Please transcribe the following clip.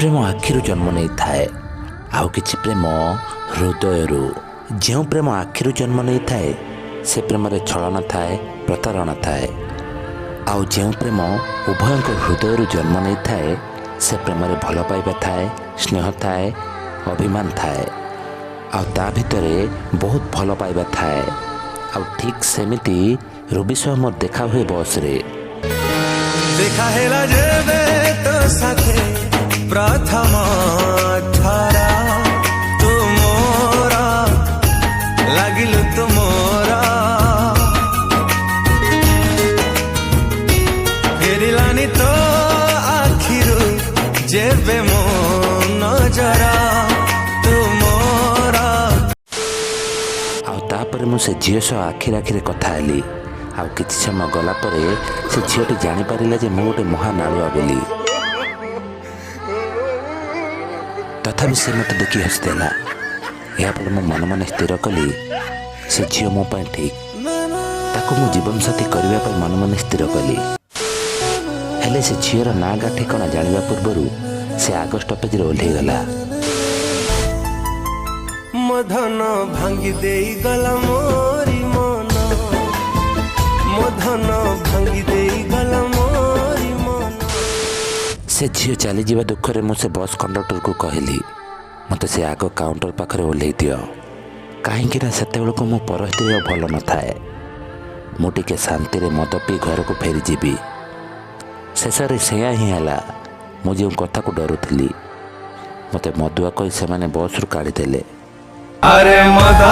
प्रेम आखिरु जन्म नहीं थाए आउ किछि प्रेम हृदयरु। जो प्रेम आखिरु जन्म नहीं थाए से प्रेम रे छलना थाए, प्रतारणा थाए। आउ जो प्रेम उभय हृदयरु जन्म नहीं थाए से प्रेम रे भल पाइबा थाए, स्नेह थाए, अभिमान थाए। आउ ता भितरे बहुत भल पाइबा थाए। आउ ठीक सेमिति रवि सह मोर देखा हुए बस रे। देखा हेला जेबे तो साथे प्रथम ठारा तू मोरा लागिलु तू मोरा फेरिलानी तो आखिरु जेबे मो नजरा तू मोरा। आउ तापर मु से झील सह आखिर आखिर कथा हेली। आउ किछि समय गला परे से झीलटी जानी पारिला जे मु गोटे महानालुआ बोली। तथापि से मत देखी हसदेला। यापर मु मन मन स्थिर कली से झील मो पाए ठीक, ताको मु जीवन साथी करबा पर मन मन स्थिर कली। हेले से झीलर ना गा ठिकाना जानिबा पूर्वरु से आग स्टपेज रे ओल्हे गला। मधन भांगी देई गला मोरी मन, मधन भांगी देई गला मोरी मन। से झील चली जीवा दुख रे मुझे बस कंडक्टर को कहली मत से आग काउंटर पाखरे ओल्हे दियो, कहीं सेते बेलू मो परिस्थिति भल न थाए। मु टिके शांति रे मद पी घर को फेरी जीवी। शेष सेया ही है। मु जो कथा को डरुली मते मदुआ कही से बस रु काढ़ीदेले। अरे मदा